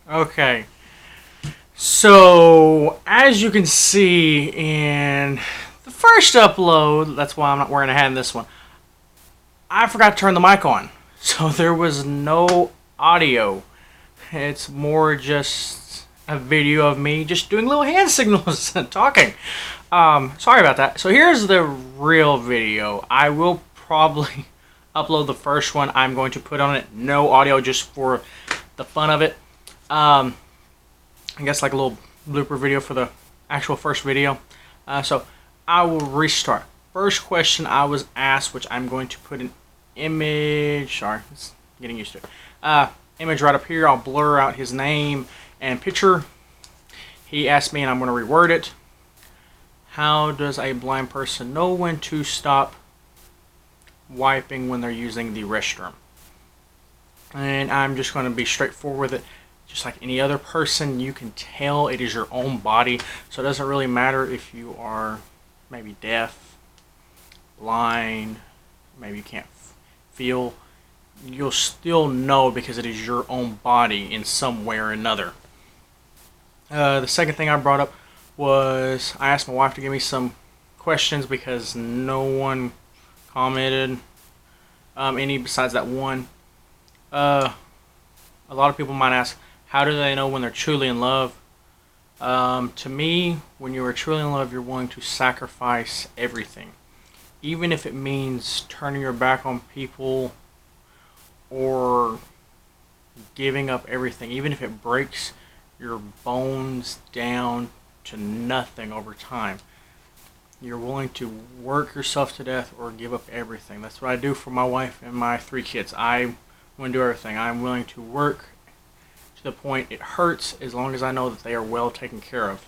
Okay. So, as you can see in the first upload, that's why I'm not wearing a hat in this one, I forgot to turn the mic on. So, there was no audio. It's more just a video of me just doing little hand signals and talking. Sorry about that. So, here's the real video. I will probably upload the first one. I'm going to put on it no audio just for the fun of it. I guess like a little blooper video for the actual first video. So I will restart. First question I was asked, which I'm going to put an image. Sorry, it's getting used to it. Image right up here. I'll blur out his name and picture. He asked me, and I'm going to reword it. How does a blind person know when to stop wiping when they're using the restroom? And I'm just going to be straightforward with it. Just like any other person, you can tell it is your own body. So it doesn't really matter if you are maybe deaf, blind, maybe you can't feel. You'll still know because it is your own body in some way or another. The second thing I brought up was I asked my wife to give me some questions because no one commented any besides that one. A lot of people might ask, how do they know when they're truly in love? To me, when you are truly in love, you're willing to sacrifice everything. Even if it means turning your back on people or giving up everything. Even if it breaks your bones down to nothing over time. You're willing to work yourself to death or give up everything. That's what I do for my wife and my 3 kids. I want to do everything. I'm willing to work to the point it hurts as long as I know that they are well taken care of.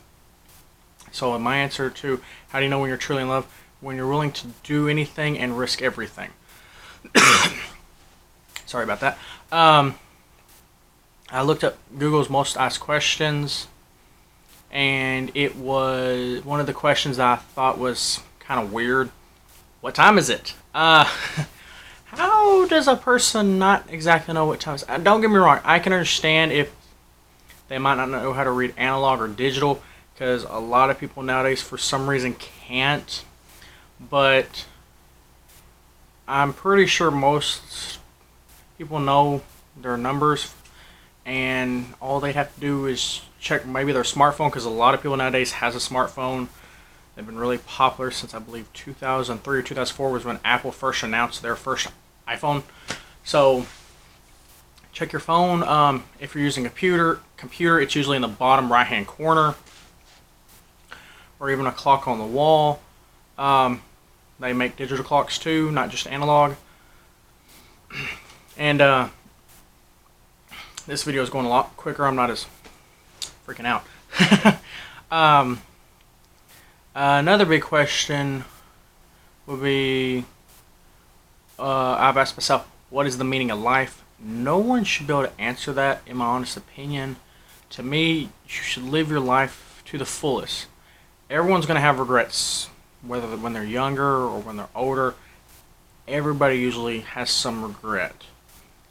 So my answer to how do you know when you're truly in love? When you're willing to do anything and risk everything. Sorry about that. I looked up Google's most asked questions, and it was one of the questions that I thought was kind of weird. What time is it? How does a person not exactly know what time it is? Don't get me wrong, I can understand if they might not know how to read analog or digital, because a lot of people nowadays for some reason can't. But I'm pretty sure most people know their numbers, and all they have to do is check maybe their smartphone, because a lot of people nowadays has a smartphone. They've been really popular since I believe 2003 or 2004 was when Apple first announced their first iPhone. So check your phone. If you're using a computer, it's usually in the bottom right hand corner, or even a clock on the wall. They make digital clocks too, not just analog. And this video is going a lot quicker. I'm not as freaking out. Another big question would be, I've asked myself, what is the meaning of life? No one should be able to answer that, in my honest opinion. To me, you should live your life to the fullest. Everyone's going to have regrets, whether when they're younger or when they're older. Everybody usually has some regret.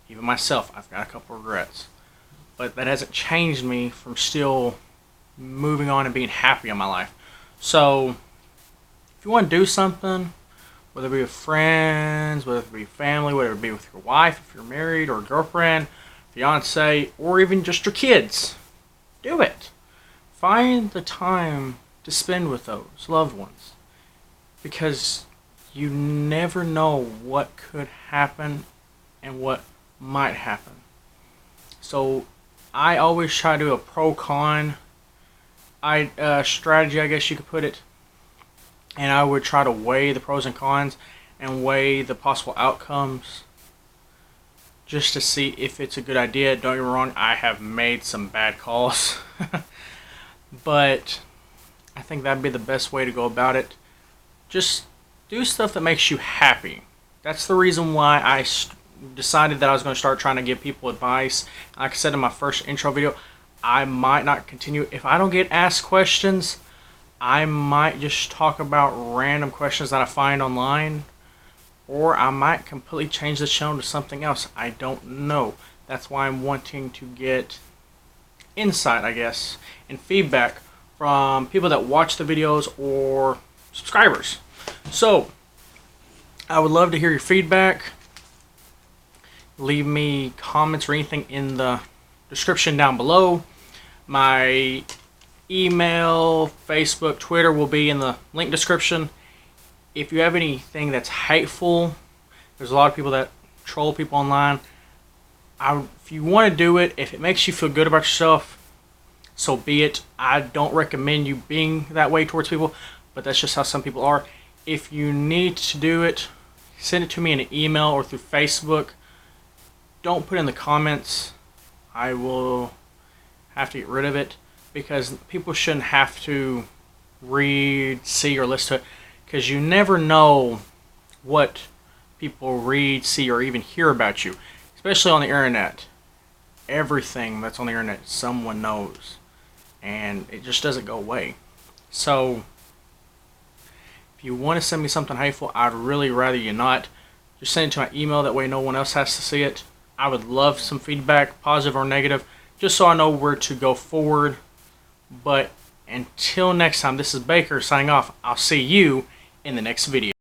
Even myself, I've got a couple regrets. But that hasn't changed me from still moving on and being happy in my life. So, if you want to do something, whether it be with friends, whether it be family, whether it be with your wife, if you're married, or girlfriend, fiance, or even just your kids, do it. Find the time to spend with those loved ones. Because you never know what could happen and what might happen. So, I always try to do a pro-con strategy, I guess you could put it. And I would try to weigh the pros and cons and weigh the possible outcomes just to see if it's a good idea. Don't get me wrong, I have made some bad calls. But I think that'd be the best way to go about it. Just do stuff that makes you happy. That's the reason why I decided that I was going to start trying to give people advice. Like I said in my first intro video, I might not continue. If I don't get asked questions, I might just talk about random questions that I find online, or I might completely change the channel to something else. I don't know. That's why I'm wanting to get insight, I guess, and feedback from people that watch the videos or subscribers. So I would love to hear your feedback. Leave me comments or anything in the description down below. My email, Facebook, Twitter will be in the link description. If you have anything that's hateful, there's a lot of people that troll people online. If you want to do it, if it makes you feel good about yourself, so be it. I don't recommend you being that way towards people, but that's just how some people are. If you need to do it, send it to me in an email or through Facebook. Don't put in the comments. I will have to get rid of it, because people shouldn't have to read, see, or listen to it, because you never know what people read, see, or even hear about you, especially on the internet. Everything that's on the internet, someone knows, and it just doesn't go away. So if you want to send me something hateful, I'd really rather you not. Just send it to my email, that way no one else has to see it. I would love some feedback, positive or negative, just so I know where to go forward. But until next time, this is Baker signing off. I'll see you in the next video.